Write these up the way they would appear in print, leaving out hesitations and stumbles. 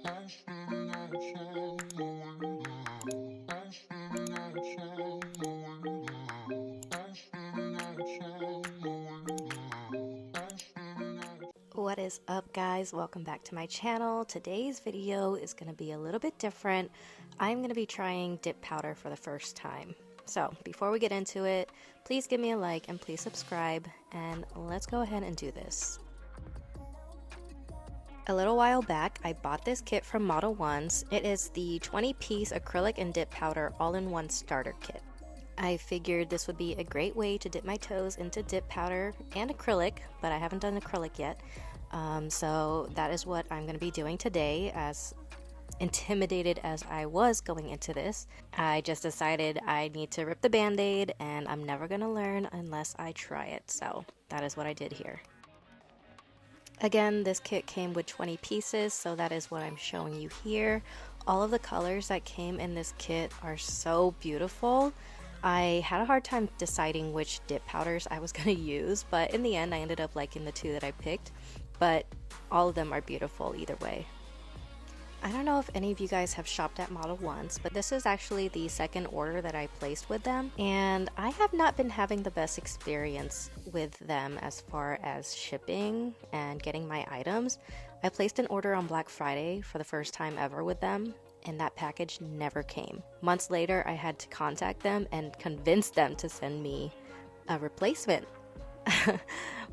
What is up, guys? Welcome back to my channel. Today's video is going to be a little bit different. I'm going to be trying dip powder for the first time. So before we get into it, please give me a like and please subscribe, and let's go ahead and do this. A little while back, I bought this kit from Modelones. It is the 20-piece acrylic and dip powder all-in-one starter kit. I figured this would be a great way to dip my toes into dip powder and acrylic, but I haven't done acrylic yet. So that is what I'm going to be doing today. As intimidated as I was going into this, I just decided I need to rip the band-aid, and I'm never going to learn unless I try it. So that is what I did here. Again, this kit came with 20 pieces, so that is what I'm showing you here. All of the colors that came in this kit are so beautiful. I had a hard time deciding which dip powders I was going to use, but in the end I ended up liking the two that I picked, but all of them are beautiful either way. I don't know if any of you guys have shopped at Modelones, but this is actually the second order that I placed with them, and I have not been having the best experience with them as far as shipping and getting my items. I placed an order on Black Friday for the first time ever with them, and that package never came. Months later, I had to contact them and convince them to send me a replacement,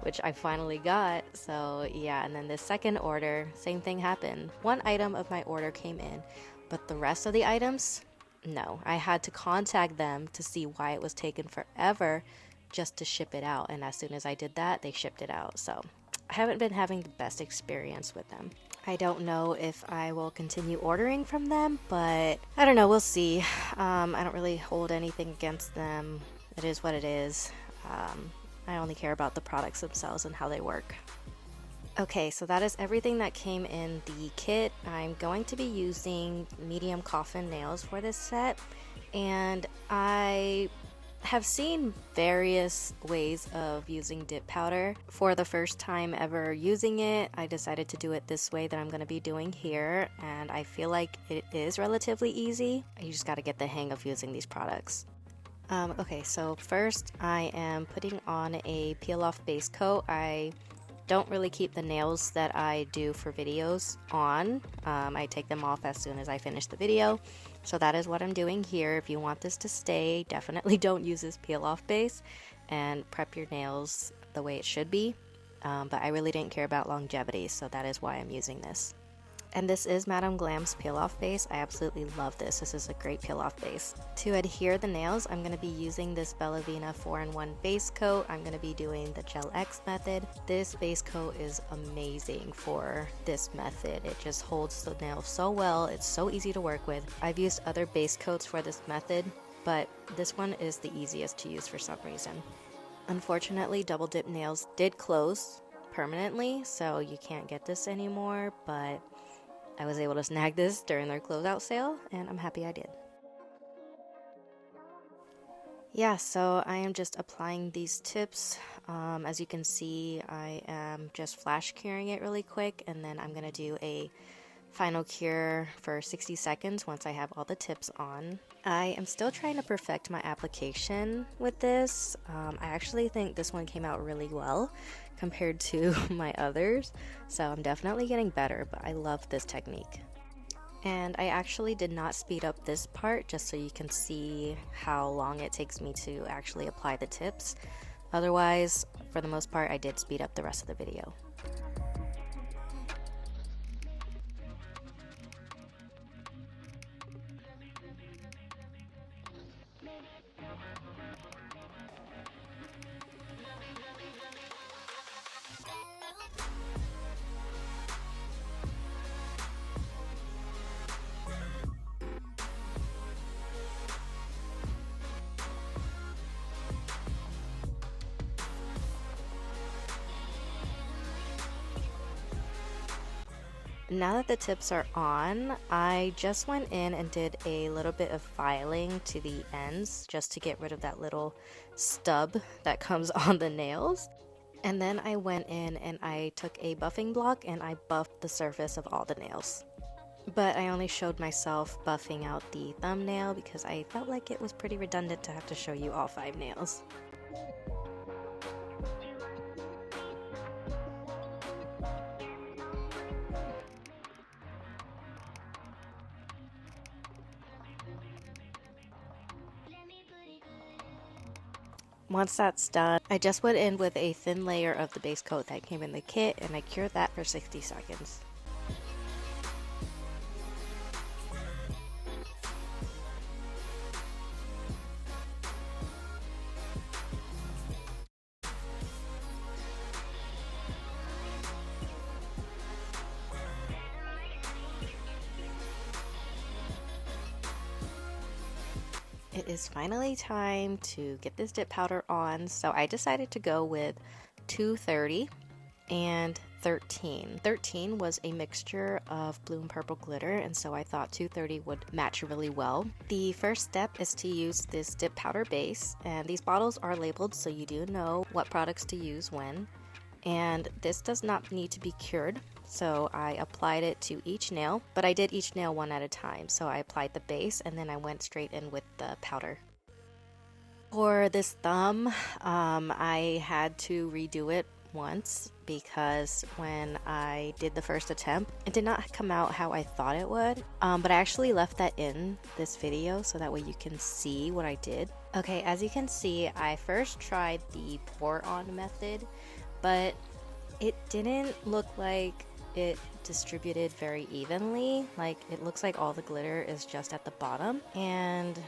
which I finally got. So yeah, and then the second order, same thing happened. One item of my order came in, but the rest of the items, no. I had to contact them to see why it was taking forever just to ship it out, and as soon as I did that, they shipped it out. So I haven't been having the best experience with them. I don't know if I will continue ordering from them, but I don't know, we'll see. I don't really hold anything against them. It is what it is. I only care about the products themselves and how they work. Okay, so that is everything that came in the kit. I'm going to be using medium coffin nails for this set, and I have seen various ways of using dip powder. For the first time ever using it, I decided to do it this way that I'm going to be doing here, and I feel like it is relatively easy. You just got to get the hang of using these products. Okay, so first I am putting on a peel-off base coat. I don't really keep the nails that I do for videos on. I take them off as soon as I finish the video. So that is what I'm doing here. If you want this to stay, definitely don't use this peel-off base and prep your nails the way it should be. But I really didn't care about longevity, so that is why I'm using this. And this is Madame Glam's peel-off base. I absolutely love this. This is a great peel-off base. To adhere the nails, I'm going to be using this Bella Vina 4-in-1 base coat. I'm going to be doing the Gel X method. This base coat is amazing for this method. It just holds the nail so well. It's so easy to work with. I've used other base coats for this method, but this one is the easiest to use for some reason. Unfortunately, double dip nails did close permanently, so you can't get this anymore, but I was able to snag this during their closeout sale, and I'm happy I did. Yeah, so I am just applying these tips. As you can see, I am just flash curing it really quick, and then I'm going to do a final cure for 60 seconds once I have all the tips on. I am still trying to perfect my application with this. I actually think this one came out really well compared to my others, so I'm definitely getting better, but I love this technique. And I actually did not speed up this part just so you can see how long it takes me to actually apply the tips. Otherwise, for the most part, I did speed up the rest of the video. Now that the tips are on, I just went in and did a little bit of filing to the ends just to get rid of that little stub that comes on the nails. And then I went in and I took a buffing block and I buffed the surface of all the nails. but I only showed myself buffing out the thumbnail because I felt like it was pretty redundant to have to show you all 5 nails. Once that's done, I just went in with a thin layer of the base coat that came in the kit and I cured that for 60 seconds. It is finally time to get this dip powder on, so I decided to go with 230 and 13. 13 was a mixture of blue and purple glitter, and so I thought 230 would match really well. The first step is to use this dip powder base, and these bottles are labeled so you do know what products to use when. And this does not need to be cured, so I applied it to each nail, but I did each nail one at a time. So I applied the base and then I went straight in with the powder. For this thumb, I had to redo it once because when I did the first attempt, it did not come out how I thought it would, but I actually left that in this video so that way you can see what I did. Okay, as you can see, I first tried the pour on method, but it didn't look like it distributed very evenly. Like, it looks like all the glitter is just at the bottom, and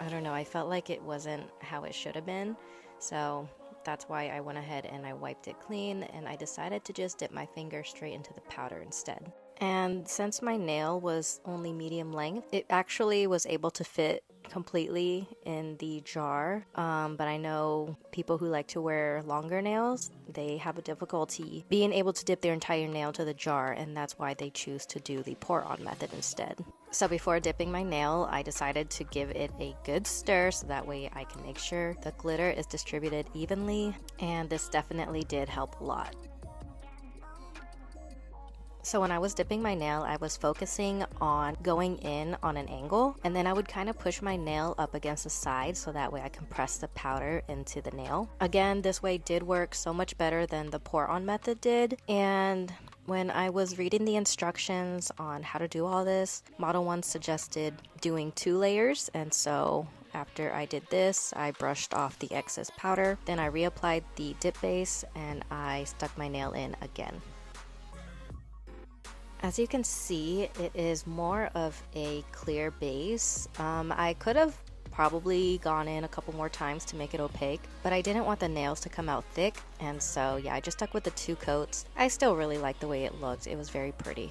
I don't know, I felt like it wasn't how it should have been, so that's why I went ahead and I wiped it clean, and I decided to just dip my finger straight into the powder instead. And since my nail was only medium length, it actually was able to fit completely in the jar, but I know people who like to wear longer nails, they have a difficulty being able to dip their entire nail to the jar, and that's why they choose to do the pour on method instead. So before dipping my nail, I decided to give it a good stir so that way I can make sure the glitter is distributed evenly, and this definitely did help a lot. So when I was dipping my nail, I was focusing on going in on an angle, and then I would kind of push my nail up against the side so that way I can press the powder into the nail. Again, this way did work so much better than the pour on method did, and when I was reading the instructions on how to do all this, Modelones suggested doing 2 layers, and so after I did this, I brushed off the excess powder, then I reapplied the dip base, and I stuck my nail in again. As you can see, it is more of a clear base. I could have probably gone in a couple more times to make it opaque, but I didn't want the nails to come out thick, and so yeah, I just stuck with the 2 coats. I still really like the way it looked. It was very pretty.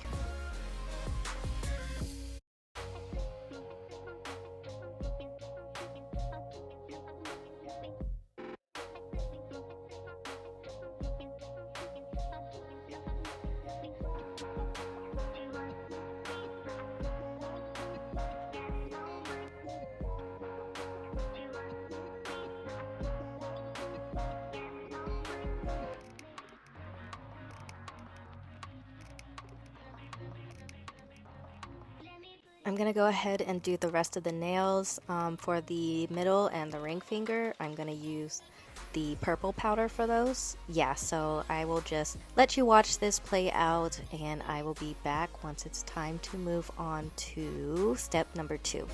I'm gonna go ahead and do the rest of the nails. For the middle and the ring finger, I'm gonna use the purple powder for those. Yeah, so I will just let you watch this play out, and I will be back once it's time to move on to step number 2.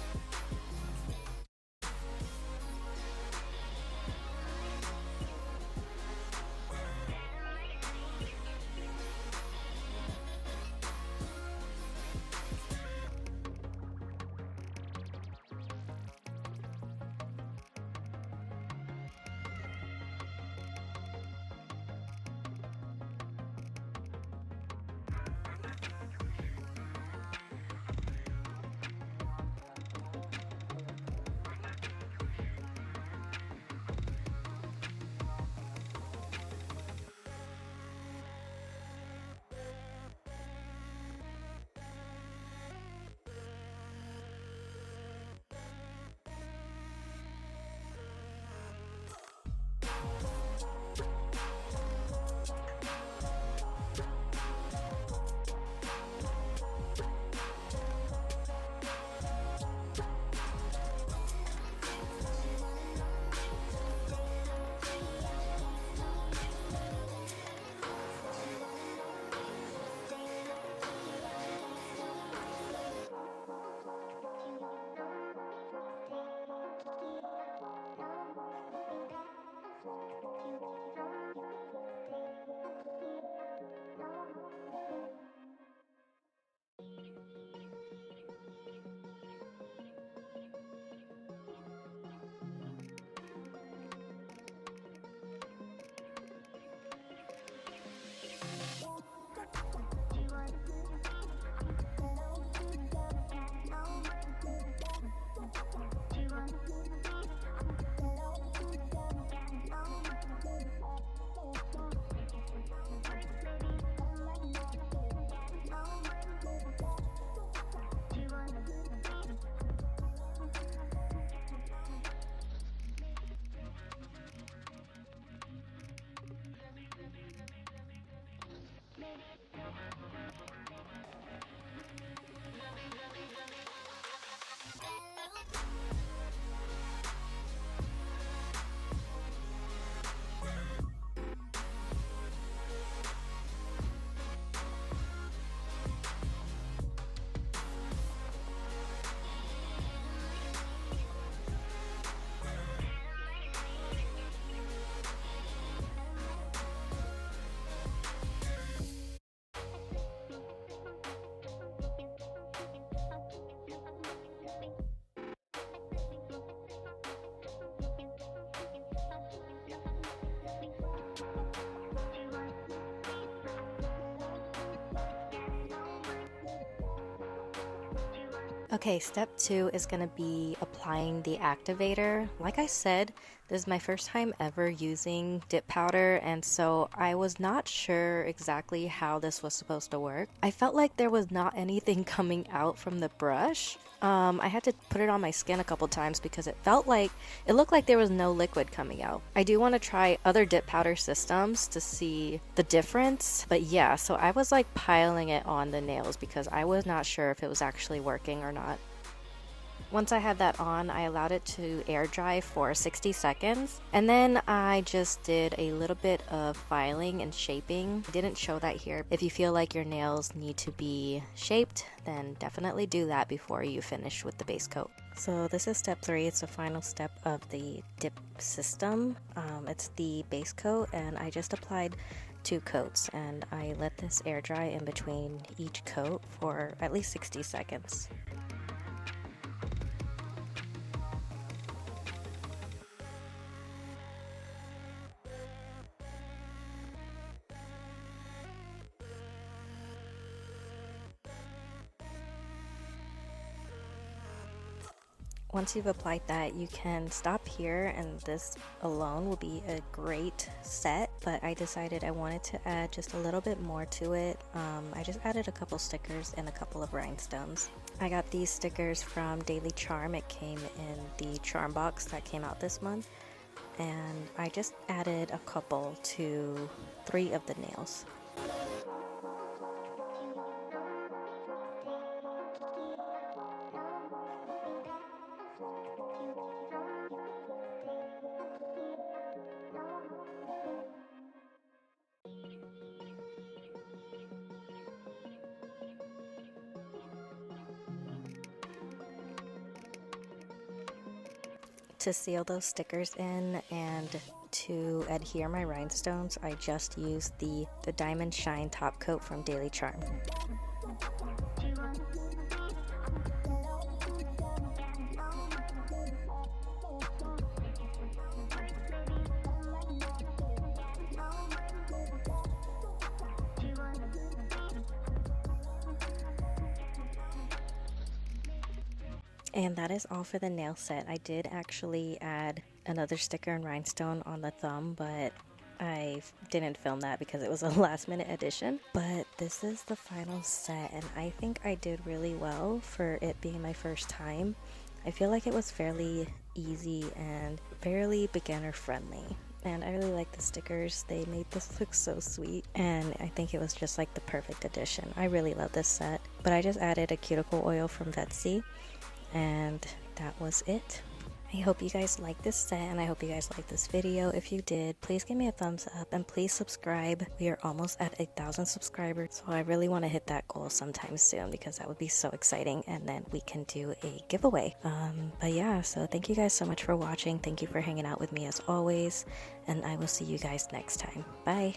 Okay, step 2 is going to be applying the activator. Like I said, this is my first time ever using dip powder, and so I was not sure exactly how this was supposed to work. I felt like there was not anything coming out from the brush. I had to put it on my skin a couple times because it looked like there was no liquid coming out. I do want to try other dip powder systems to see the difference, but yeah, so I was like piling it on the nails because I was not sure if it was actually working or not. Once I had that on, I allowed it to air dry for 60 seconds, and then I just did a little bit of filing and shaping. I didn't show that here. If you feel like your nails need to be shaped, then definitely do that before you finish with the base coat. So this is step 3. It's the final step of the dip system. It's the base coat, and I just applied 2 coats, and I let this air dry in between each coat for at least 60 seconds. Once you've applied that, you can stop here, and this alone will be a great set, but I decided I wanted to add just a little bit more to it. I just added a couple stickers and a couple of rhinestones. I got these stickers from Charme. It came in the Charme box that came out this month, and I just added a couple to 3 of the nails. To seal those stickers in and to adhere my rhinestones, I just used the Diamond Shine top coat from Charme. And that is all for the nail set. I did actually add another sticker and rhinestone on the thumb, but I didn't film that because it was a last minute addition. But this is the final set, and I think I did really well for it being my first time. I feel like it was fairly easy and fairly beginner friendly. And I really like the stickers. They made this look so sweet, and I think it was just like the perfect addition. I really love this set. But I just added a cuticle oil from Betsy, and that was it. I hope you guys liked this set, and I hope you guys liked this video. If you did, please give me a thumbs up and please subscribe. We are almost at 1,000 subscribers, so I really want to hit that goal sometime soon because that would be so exciting, and then we can do a giveaway. But yeah, so thank you guys so much for watching. Thank you for hanging out with me as always, and I will see you guys next time. Bye.